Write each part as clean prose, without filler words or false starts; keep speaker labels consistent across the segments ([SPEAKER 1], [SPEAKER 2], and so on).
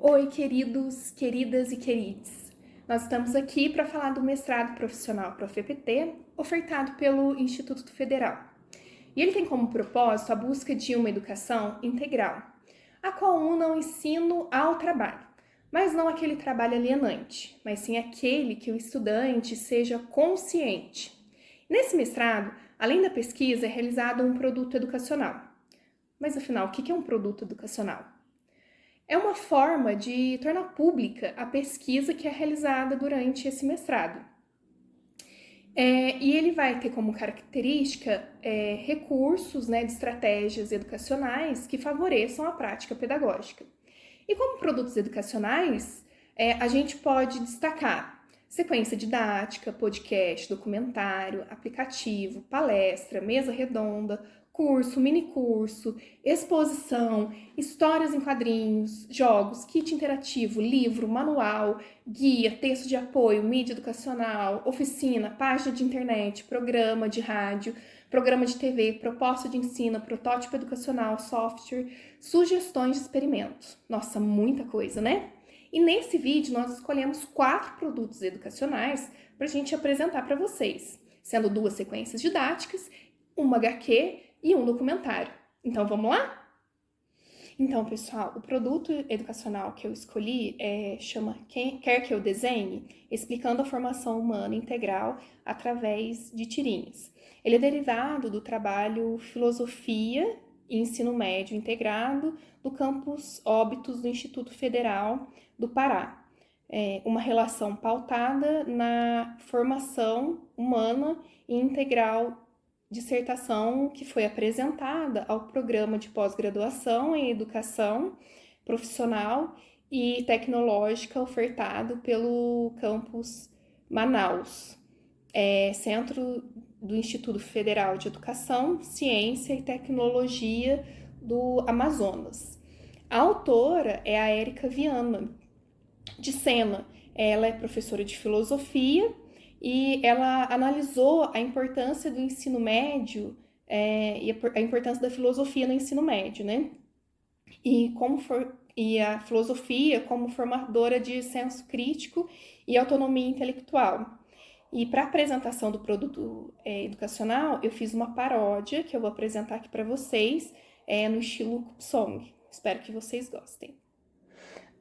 [SPEAKER 1] Oi, queridos, queridas e queridos. Nós estamos aqui para falar do mestrado profissional ProfEPT, ofertado pelo Instituto Federal. E ele tem como propósito a busca de uma educação integral, a qual una o ensino ao trabalho, mas não aquele trabalho alienante, mas sim aquele que o estudante seja consciente. Nesse mestrado, além da pesquisa, é realizado um produto educacional. Mas afinal, o que é um produto educacional? É uma forma de tornar pública a pesquisa que é realizada durante esse mestrado. E ele vai ter como característica recursos, de estratégias educacionais que favoreçam a prática pedagógica. E como produtos educacionais, a gente pode destacar sequência didática, podcast, documentário, aplicativo, palestra, mesa redonda, curso, minicurso, exposição, histórias em quadrinhos, jogos, kit interativo, livro, manual, guia, texto de apoio, mídia educacional, oficina, página de internet, programa de rádio, programa de TV, proposta de ensino, protótipo educacional, software, sugestões de experimentos. Nossa, muita coisa, né? E nesse vídeo nós escolhemos 4 produtos educacionais para a gente apresentar para vocês, sendo 2 sequências didáticas, uma HQ e um documentário. Então, vamos lá? Então, pessoal, o produto educacional que eu escolhi chama Quer Que Eu Desenhe? Explicando a formação humana integral através de tirinhas. Ele é derivado do trabalho Filosofia e Ensino Médio Integrado do campus Óbitos do Instituto Federal do Pará. Uma relação pautada na formação humana e integral, dissertação que foi apresentada ao programa de pós-graduação em educação profissional e tecnológica ofertado pelo campus Manaus, Centro do Instituto Federal de Educação, Ciência e Tecnologia do Amazonas. A autora é a Érica Viana, de Sena. Ela é professora de filosofia e ela analisou a importância do ensino médio e a importância da filosofia no ensino médio, né? E a filosofia como formadora de senso crítico e autonomia intelectual. E para a apresentação do produto educacional, eu fiz uma paródia que eu vou apresentar aqui para vocês no estilo Cup Song. Espero que vocês gostem.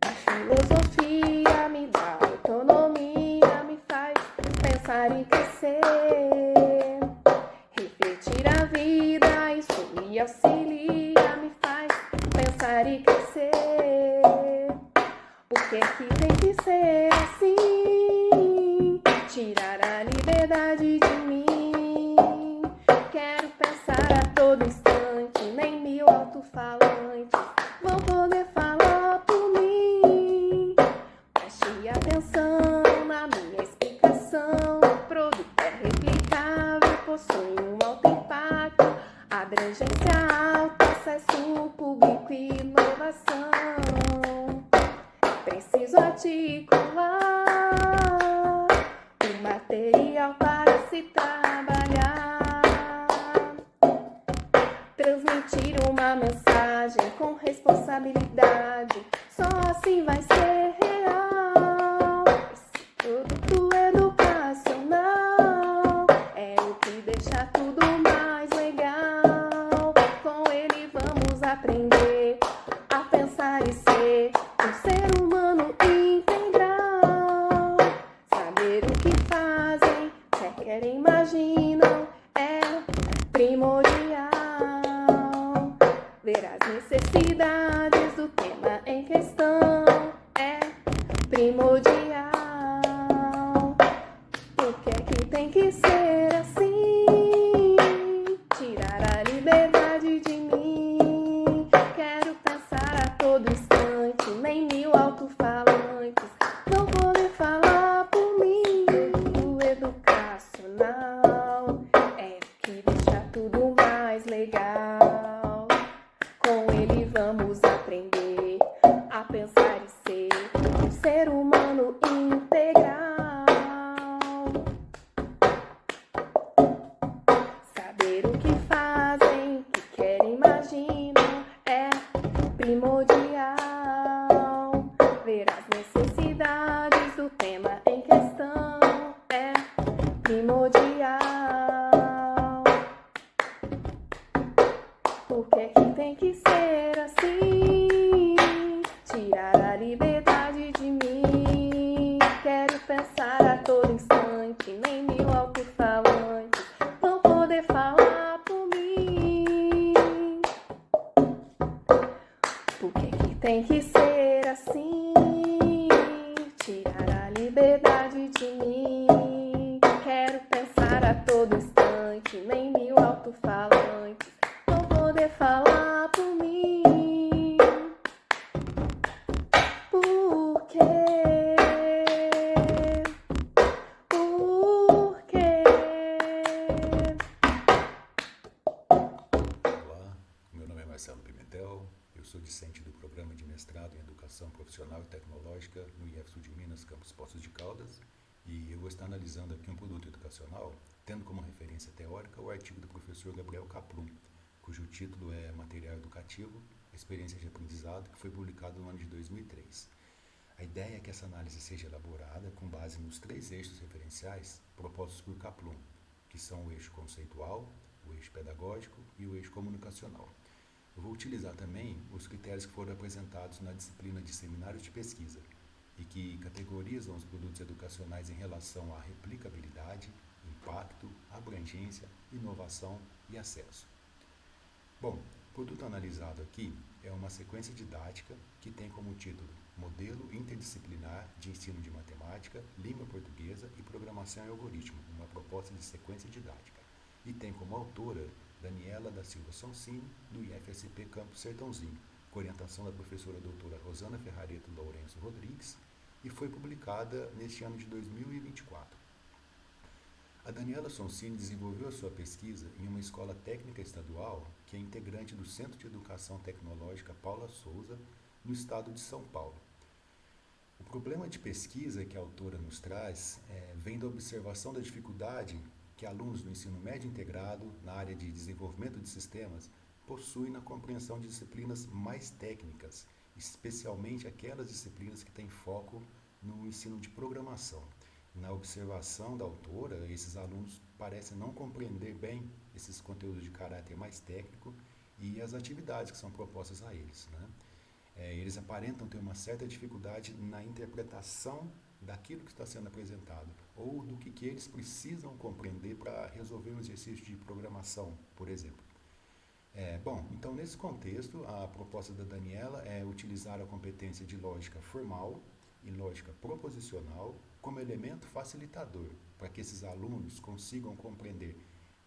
[SPEAKER 1] A filosofia me dá autonomia, me faz pensar e crescer, refletir a vida, isso me auxilia, me faz pensar e crescer. Por que tem que ser assim? Tirar a liberdade de mim. Quero pensar a todo instante, nem 1000 alto-falantes vão poder falar por mim. Preste atenção na minha explicação. O produto é replicável, possui um alto impacto, abrangência alta, acesso público e inovação. Preciso articular o material para se trabalhar, transmitir uma mensagem com responsabilidade, só assim vai ser real. Esse produto educacional é o que deixa tudo mais legal. Com ele vamos aprender a pensar e ser um ser humano integral. Saber o que fazem, querem, imaginam, é primordial. Ver as necessidades do tema em questão é primordial. Por que tem que ser assim? Tirar a liberdade de mim. Quero pensar a todo instante, nem 1000 alto-falantes vão poder falar por mim. O educacional é o que deixa tudo mais legal. Com ele vamos aprender a pensar e ser um ser humano tem que ser assim, tirar a liberdade de mim. Quero pensar a todo instante, nem mil alto-falantes vão poder falar por mim. Por quê? Por quê?
[SPEAKER 2] Olá, meu nome é Marcelo Pimentel, eu sou discente do Programa de Mestrado em Educação Profissional e Tecnológica no IF Sul de Minas, campus Poços de Caldas, e eu vou estar analisando aqui um produto educacional, tendo como referência teórica o artigo do professor Gabriel Caplum, cujo título é Material Educativo, Experiência de Aprendizado, que foi publicado no ano de 2003. A ideia é que essa análise seja elaborada com base nos 3 eixos referenciais propostos por Caplum, que são o eixo conceitual, o eixo pedagógico e o eixo comunicacional. Eu vou utilizar também os critérios que foram apresentados na disciplina de seminários de pesquisa e que categorizam os produtos educacionais em relação à replicabilidade, impacto, abrangência, inovação e acesso. Bom, o produto analisado aqui é uma sequência didática que tem como título Modelo Interdisciplinar de Ensino de Matemática, Língua Portuguesa e Programação e Algoritmo, uma proposta de sequência didática. E tem como autora Daniela da Silva Sonsini, do IFSP Campus Sertãozinho, com orientação da professora doutora Rosana Ferrareto Lourenço Rodrigues, e foi publicada neste ano de 2024. A Daniela Sonsini desenvolveu a sua pesquisa em uma escola técnica estadual que é integrante do Centro de Educação Tecnológica Paula Souza, no estado de São Paulo. O problema de pesquisa que a autora nos traz vem da observação da dificuldade que alunos do ensino médio integrado, na área de desenvolvimento de sistemas, possuem na compreensão de disciplinas mais técnicas, especialmente aquelas disciplinas que têm foco no ensino de programação. Na observação da autora, esses alunos parecem não compreender bem esses conteúdos de caráter mais técnico e as atividades que são propostas a eles, né? Eles aparentam ter uma certa dificuldade na interpretação daquilo que está sendo apresentado ou do que eles precisam compreender para resolver um exercício de programação, por exemplo. Bom, então nesse contexto, a proposta da Daniela é utilizar a competência de lógica formal e lógica proposicional como elemento facilitador para que esses alunos consigam compreender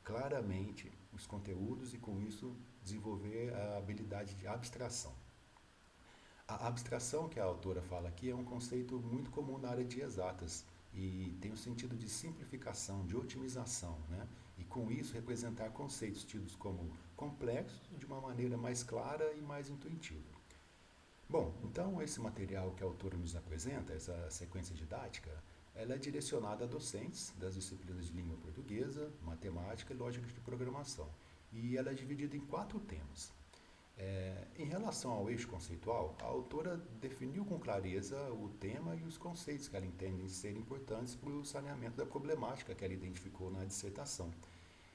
[SPEAKER 2] claramente os conteúdos e, com isso, desenvolver a habilidade de abstração. A abstração que a autora fala aqui é um conceito muito comum na área de exatas e tem o sentido de simplificação, de otimização, né? E com isso representar conceitos tidos como complexos de uma maneira mais clara e mais intuitiva. Bom, então esse material que a autora nos apresenta, essa sequência didática, ela é direcionada a docentes das disciplinas de língua portuguesa, matemática e lógica de programação. E ela é dividida em 4 temas. Em relação ao eixo conceitual, a autora definiu com clareza o tema e os conceitos que ela entende ser importantes para o saneamento da problemática que ela identificou na dissertação.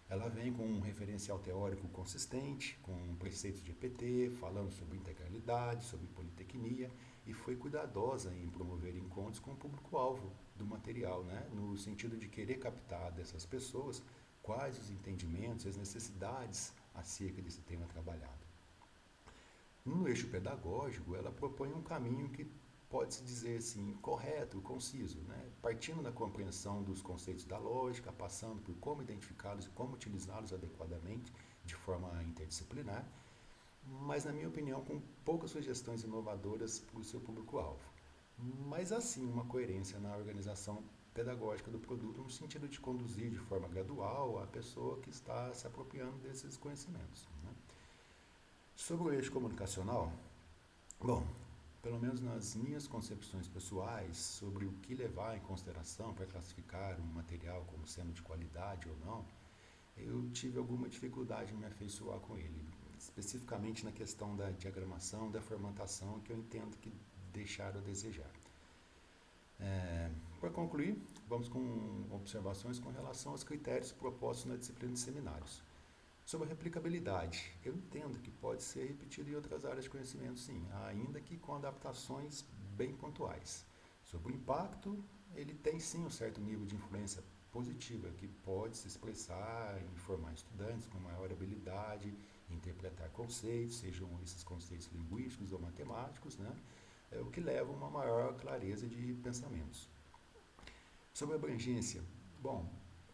[SPEAKER 2] Ela vem com um referencial teórico consistente, com preceitos de EPT, falando sobre integralidade, sobre politecnia, e foi cuidadosa em promover encontros com o público-alvo do material, né? No sentido de querer captar dessas pessoas quais os entendimentos e as necessidades acerca desse tema trabalhado. No eixo pedagógico, ela propõe um caminho que pode-se dizer assim, correto, conciso, né? Partindo da compreensão dos conceitos da lógica, passando por como identificá-los e como utilizá-los adequadamente, de forma interdisciplinar, mas, na minha opinião, com poucas sugestões inovadoras para o seu público-alvo. Mas, assim, uma coerência na organização pedagógica do produto, no sentido de conduzir de forma gradual a pessoa que está se apropriando desses conhecimentos, né? Sobre o eixo comunicacional, bom, pelo menos nas minhas concepções pessoais sobre o que levar em consideração para classificar um material como sendo de qualidade ou não, eu tive alguma dificuldade em me afeiçoar com ele, especificamente na questão da diagramação, da formatação, que eu entendo que deixaram a desejar. Para concluir, vamos com observações com relação aos critérios propostos na disciplina de seminários. Sobre a replicabilidade, eu entendo que pode ser repetido em outras áreas de conhecimento, sim, ainda que com adaptações bem pontuais. Sobre o impacto, ele tem sim um certo nível de influência positiva, que pode se expressar em formar estudantes com maior habilidade interpretar conceitos, sejam esses conceitos linguísticos ou matemáticos, né? O que leva a uma maior clareza de pensamentos. Sobre a abrangência, bom,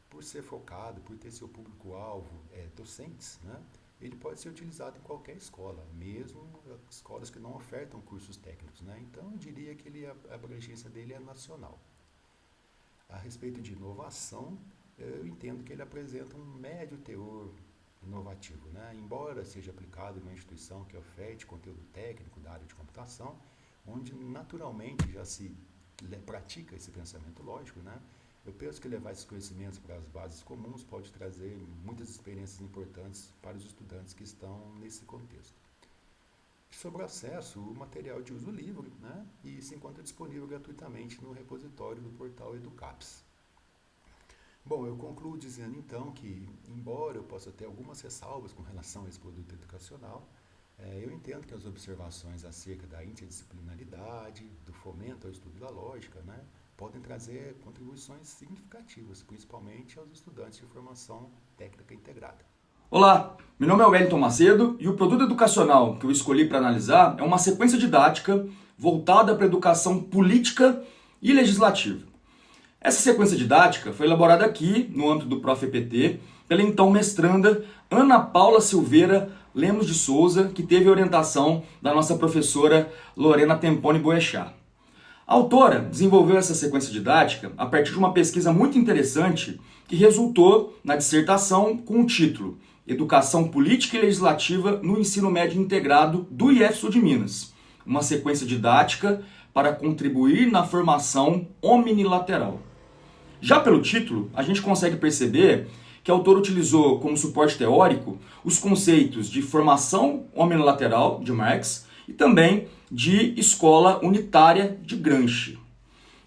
[SPEAKER 2] por ser focado, por ter seu público-alvo docentes, né? Ele pode ser utilizado em qualquer escola, mesmo escolas que não ofertam cursos técnicos, né? Então, eu diria que a abrangência dele é nacional. A respeito de inovação, eu entendo que ele apresenta um médio teor inovativo, né? Embora seja aplicado em uma instituição que oferte conteúdo técnico da área de computação, onde naturalmente já se pratica esse pensamento lógico, né? Eu penso que levar esses conhecimentos para as bases comuns pode trazer muitas experiências importantes para os estudantes que estão nesse contexto. Sobre o acesso, o material de uso livre, né? E se encontra disponível gratuitamente no repositório do portal EduCaps. Bom, eu concluo dizendo então que, embora eu possa ter algumas ressalvas com relação a esse produto educacional, eu entendo que as observações acerca da interdisciplinaridade, do fomento ao estudo da lógica, né, podem trazer contribuições significativas, principalmente aos estudantes de formação técnica integrada.
[SPEAKER 3] Olá, meu nome é Wellington Macedo e o produto educacional que eu escolhi para analisar é uma sequência didática voltada para a educação política e legislativa. Essa sequência didática foi elaborada aqui, no âmbito do Prof. EPT, pela então mestranda Ana Paula Silveira Lemos de Souza, que teve a orientação da nossa professora Lorena Tempone Boechat. A autora desenvolveu essa sequência didática a partir de uma pesquisa muito interessante que resultou na dissertação com o título Educação Política e Legislativa no Ensino Médio Integrado do IF-Sul de Minas, uma sequência didática para contribuir na formação omnilateral. Já pelo título, a gente consegue perceber que a autora utilizou como suporte teórico os conceitos de formação omnilateral de Marx e também de escola unitária de Gramsci.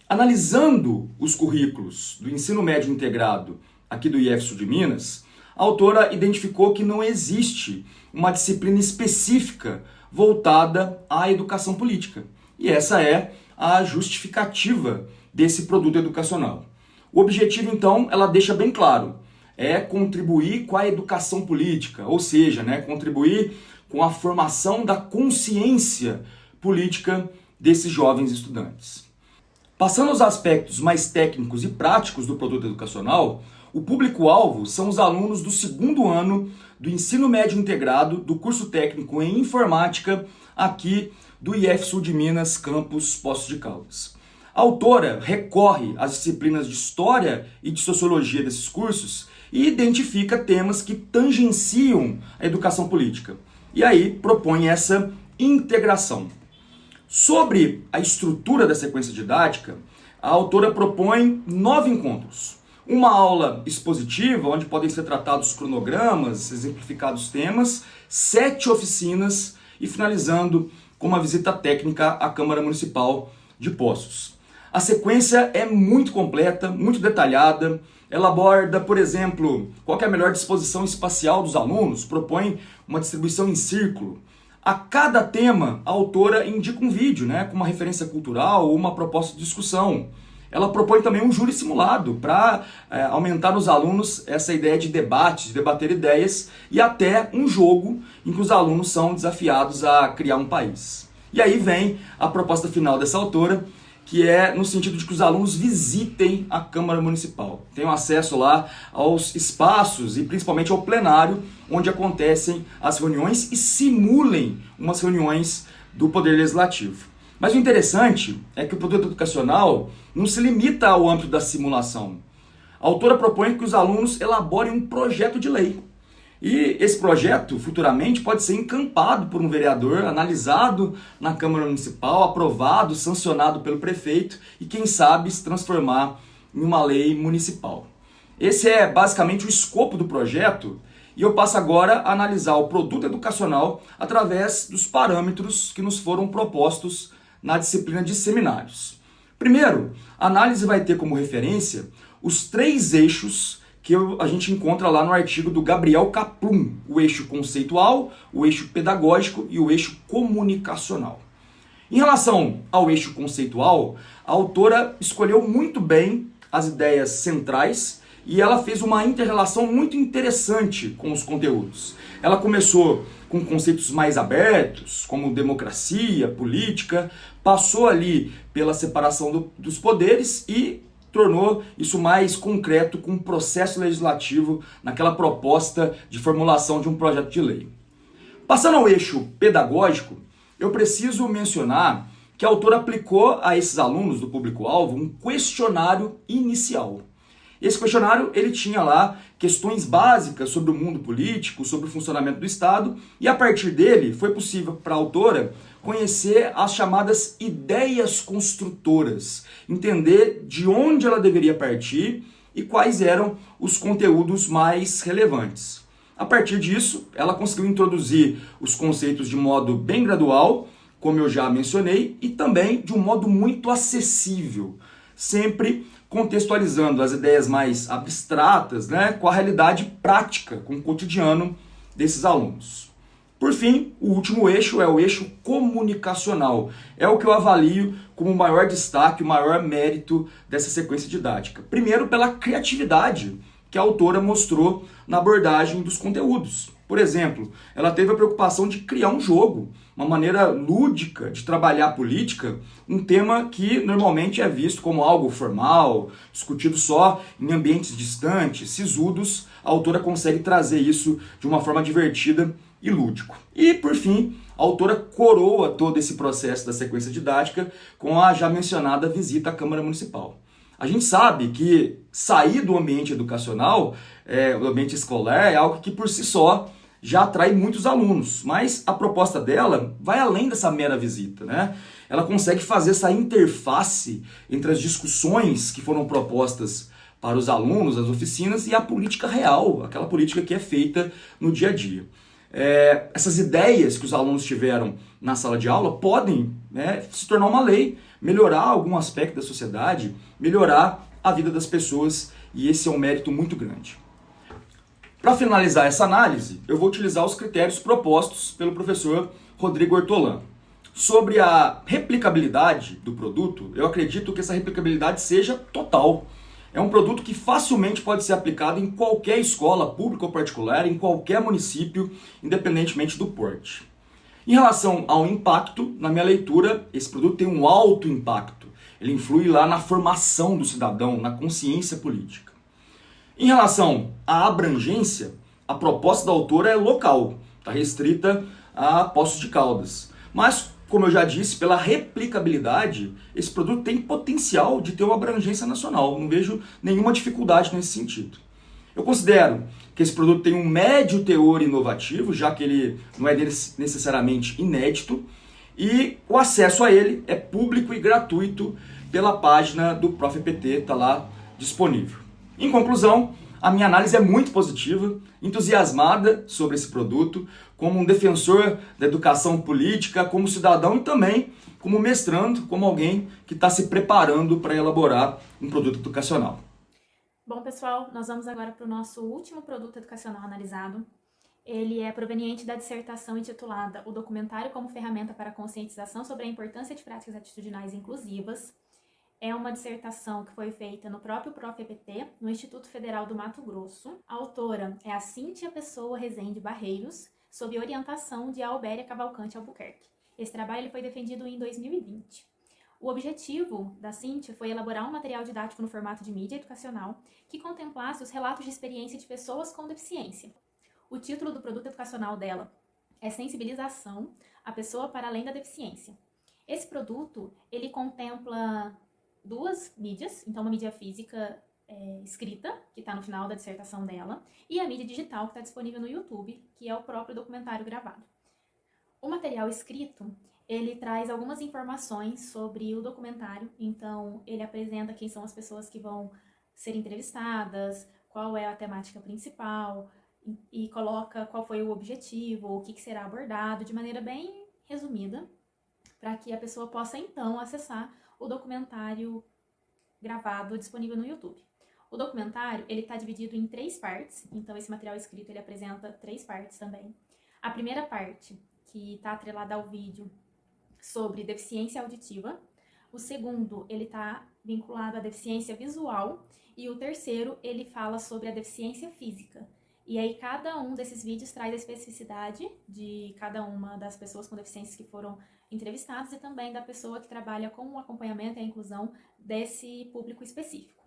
[SPEAKER 3] Analisando os currículos do ensino médio integrado aqui do IF-Sul de Minas, a autora identificou que não existe uma disciplina específica voltada à educação política. E essa é a justificativa desse produto educacional. O objetivo, então, ela deixa bem claro, é contribuir com a educação política, ou seja, contribuir com a formação da consciência política desses jovens estudantes. Passando aos aspectos mais técnicos e práticos do produto educacional, o público-alvo são os alunos do segundo ano do ensino médio integrado do curso técnico em informática aqui do IF-Sul de Minas, campus Poços de Caldas. A autora recorre às disciplinas de História e de Sociologia desses cursos e identifica temas que tangenciam a educação política. E aí propõe essa integração. Sobre a estrutura da sequência didática, a autora propõe 9 encontros. Uma aula expositiva, onde podem ser tratados cronogramas, exemplificados temas, 7 oficinas e finalizando com uma visita técnica à Câmara Municipal de Poços. A sequência é muito completa, muito detalhada. Ela aborda, por exemplo, qual é a melhor disposição espacial dos alunos, propõe uma distribuição em círculo. A cada tema, a autora indica um vídeo, com uma referência cultural ou uma proposta de discussão. Ela propõe também um júri simulado para aumentar nos alunos essa ideia de debate, de debater ideias, e até um jogo em que os alunos são desafiados a criar um país. E aí vem a proposta final dessa autora, que é no sentido de que os alunos visitem a Câmara Municipal. Tenham acesso lá aos espaços e principalmente ao plenário, onde acontecem as reuniões e simulem umas reuniões do Poder Legislativo. Mas o interessante é que o produto educacional não se limita ao âmbito da simulação. A autora propõe que os alunos elaborem um projeto de lei. E esse projeto, futuramente, pode ser encampado por um vereador, analisado na Câmara Municipal, aprovado, sancionado pelo prefeito e, quem sabe, se transformar em uma lei municipal. Esse é basicamente o escopo do projeto e eu passo agora a analisar o produto educacional através dos parâmetros que nos foram propostos na disciplina de seminários. Primeiro, a análise vai ter como referência os 3 eixos que a gente encontra lá no artigo do Gabriel Kaplum, o eixo conceitual, o eixo pedagógico e o eixo comunicacional. Em relação ao eixo conceitual, a autora escolheu muito bem as ideias centrais e ela fez uma inter-relação muito interessante com os conteúdos. Ela começou com conceitos mais abertos, como democracia, política, passou ali pela separação dos poderes e tornou isso mais concreto com um processo legislativo naquela proposta de formulação de um projeto de lei. Passando ao eixo pedagógico, eu preciso mencionar que a autora aplicou a esses alunos do público-alvo um questionário inicial. Esse questionário ele tinha lá questões básicas sobre o mundo político, sobre o funcionamento do Estado, e a partir dele foi possível para a autora conhecer as chamadas ideias construtoras, entender de onde ela deveria partir e quais eram os conteúdos mais relevantes. A partir disso, ela conseguiu introduzir os conceitos de modo bem gradual, como eu já mencionei, e também de um modo muito acessível, sempre contextualizando as ideias mais abstratas, né, com a realidade prática, com o cotidiano desses alunos. Por fim, o último eixo é o eixo comunicacional. É o que eu avalio como o maior destaque, o maior mérito dessa sequência didática. Primeiro, pela criatividade que a autora mostrou na abordagem dos conteúdos. Por exemplo, ela teve a preocupação de criar um jogo, uma maneira lúdica de trabalhar a política, um tema que normalmente é visto como algo formal, discutido só em ambientes distantes, sisudos. A autora consegue trazer isso de uma forma divertida e lúdico. E, por fim, a autora coroa todo esse processo da sequência didática com a já mencionada visita à Câmara Municipal. A gente sabe que sair do ambiente educacional, do ambiente escolar, é algo que por si só já atrai muitos alunos, mas a proposta dela vai além dessa mera visita, né? Ela consegue fazer essa interface entre as discussões que foram propostas para os alunos, as oficinas, e a política real, aquela política que é feita no dia a dia. Essas ideias que os alunos tiveram na sala de aula podem, né, se tornar uma lei, melhorar algum aspecto da sociedade, melhorar a vida das pessoas, e esse é um mérito muito grande. Para finalizar essa análise, eu vou utilizar os critérios propostos pelo professor Rodrigo Ortolan. Sobre a replicabilidade do produto, eu acredito que essa replicabilidade seja total. É um produto que facilmente pode ser aplicado em qualquer escola, pública ou particular, em qualquer município, independentemente do porte. Em relação ao impacto, na minha leitura, esse produto tem um alto impacto. Ele influi lá na formação do cidadão, na consciência política. Em relação à abrangência, a proposta da autora é local, está restrita a Poços de Caldas. Mas, como eu já disse, pela replicabilidade, esse produto tem potencial de ter uma abrangência nacional. Não vejo nenhuma dificuldade nesse sentido. Eu considero que esse produto tem um médio teor inovativo, já que ele não é necessariamente inédito, e o acesso a ele é público e gratuito pela página do Prof. EPT, está lá disponível. Em conclusão, a minha análise é muito positiva, entusiasmada sobre esse produto, como um defensor da educação política, como cidadão e também como mestrando, como alguém que está se preparando para elaborar um produto educacional.
[SPEAKER 4] Bom, pessoal, nós vamos agora para o nosso último produto educacional analisado. Ele é proveniente da dissertação intitulada O Documentário como Ferramenta para a Conscientização sobre a Importância de Práticas Atitudinais Inclusivas. É uma dissertação que foi feita no próprio Prof. EPT, no Instituto Federal do Mato Grosso. A autora é a Cíntia Pessoa Rezende Barreiros, sob orientação de Albéria Cavalcante Albuquerque. Esse trabalho ele foi defendido em 2020. O objetivo da Cíntia foi elaborar um material didático no formato de mídia educacional que contemplasse os relatos de experiência de pessoas com deficiência. O título do produto educacional dela é Sensibilização, a pessoa para além da deficiência. Esse produto, ele contempla duas mídias, então uma mídia física escrita, que está no final da dissertação dela, e a mídia digital, que está disponível no YouTube, que é o próprio documentário gravado. O material escrito, ele traz algumas informações sobre o documentário, então ele apresenta quem são as pessoas que vão ser entrevistadas, qual é a temática principal, e coloca qual foi o objetivo, o que será abordado, de maneira bem resumida, para que a pessoa possa então acessar o documentário gravado disponível no YouTube. O documentário ele está dividido em 3 partes, então esse material escrito ele apresenta 3 partes também. A primeira parte, que está atrelada ao vídeo sobre deficiência auditiva, O segundo, ele está vinculado à deficiência visual. E o terceiro, ele fala sobre a deficiência física. E aí cada um desses vídeos traz a especificidade de cada uma das pessoas com deficiências que foram entrevistadas e também da pessoa que trabalha com o acompanhamento e a inclusão desse público específico.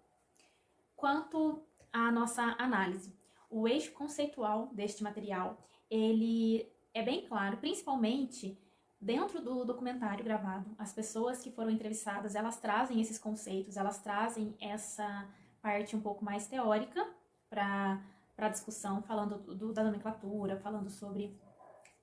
[SPEAKER 4] Quanto à nossa análise, o eixo conceitual deste material, ele é bem claro, principalmente dentro do documentário gravado. As pessoas que foram entrevistadas, elas trazem esses conceitos, elas trazem essa parte um pouco mais teórica para a discussão, falando da nomenclatura, falando sobre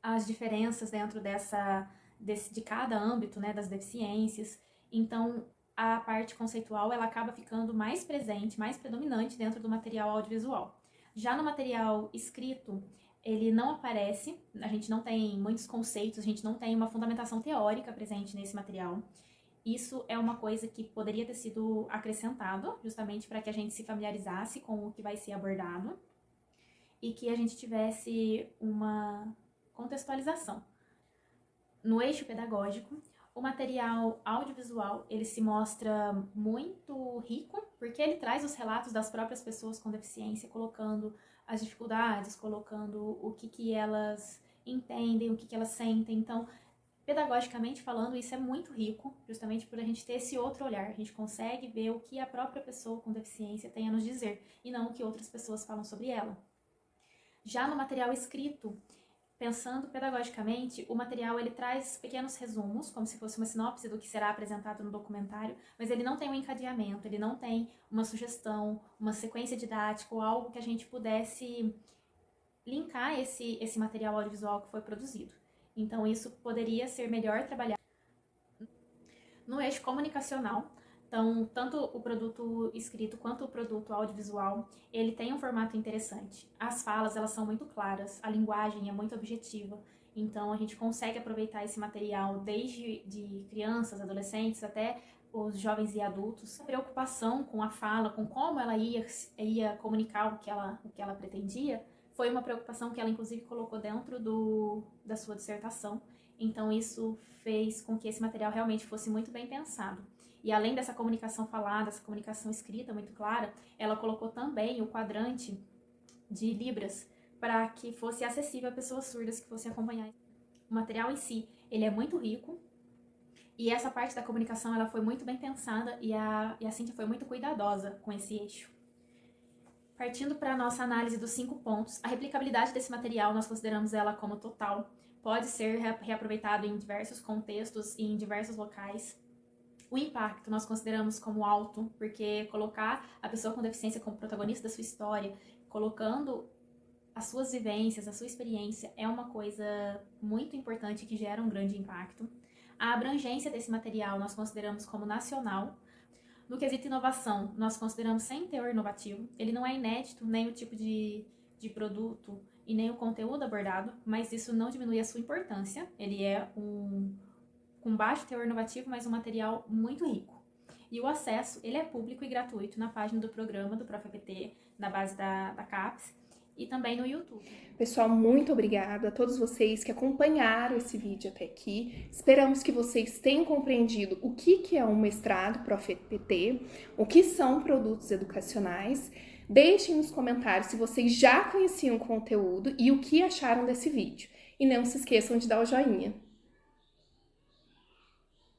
[SPEAKER 4] as diferenças dentro de cada âmbito, né, das deficiências. Então, a parte conceitual ela acaba ficando mais presente, mais predominante dentro do material audiovisual. Já no material escrito, ele não aparece, a gente não tem muitos conceitos, a gente não tem uma fundamentação teórica presente nesse material. Isso é uma coisa que poderia ter sido acrescentado, justamente para que a gente se familiarizasse com o que vai ser abordado e que a gente tivesse uma contextualização. No eixo pedagógico, o material audiovisual ele se mostra muito rico, porque ele traz os relatos das próprias pessoas com deficiência, colocando as dificuldades, colocando o que elas entendem, o que elas sentem. Então, pedagogicamente falando, isso é muito rico, justamente por a gente ter esse outro olhar. A gente consegue ver o que a própria pessoa com deficiência tem a nos dizer, e não o que outras pessoas falam sobre ela. Já no material escrito, pensando pedagogicamente, o material ele traz pequenos resumos, como se fosse uma sinopse do que será apresentado no documentário, mas ele não tem um encadeamento, ele não tem uma sugestão, uma sequência didática ou algo que a gente pudesse linkar esse material audiovisual que foi produzido. Então, isso poderia ser melhor trabalhado no eixo comunicacional. Então, tanto o produto escrito quanto o produto audiovisual, ele tem um formato interessante. As falas, elas são muito claras, a linguagem é muito objetiva. Então, a gente consegue aproveitar esse material desde de crianças, adolescentes, até os jovens e adultos. A preocupação com a fala, com como ela ia comunicar o que ela pretendia, foi uma preocupação que ela, inclusive, colocou dentro da sua dissertação. Então, isso fez com que esse material realmente fosse muito bem pensado. E além dessa comunicação falada, essa comunicação escrita muito clara, ela colocou também o quadrante de Libras para que fosse acessível a pessoas surdas que fossem acompanhar. O material em si, ele é muito rico. E essa parte da comunicação, ela foi muito bem pensada e a Cíntia foi muito cuidadosa com esse eixo. Partindo para a nossa análise dos 5 pontos, a replicabilidade desse material, nós consideramos ela como total. Pode ser reaproveitado em diversos contextos e em diversos locais. O impacto nós consideramos como alto, porque colocar a pessoa com deficiência como protagonista da sua história, colocando as suas vivências, a sua experiência, é uma coisa muito importante que gera um grande impacto. A abrangência desse material nós consideramos como nacional. No quesito inovação, nós consideramos sem teor inovativo. Ele não é inédito, nem o tipo de produto e nem o conteúdo abordado, mas isso não diminui a sua importância. Ele é com baixo teor inovativo, mas um material muito rico. E o acesso, ele é público e gratuito na página do programa do ProfEPT, na base da CAPES, e também no YouTube.
[SPEAKER 1] Pessoal, muito obrigada a todos vocês que acompanharam esse vídeo até aqui. Esperamos que vocês tenham compreendido o que é um mestrado ProfEPT, o que são produtos educacionais. Deixem nos comentários se vocês já conheciam o conteúdo e o que acharam desse vídeo. E não se esqueçam de dar o joinha.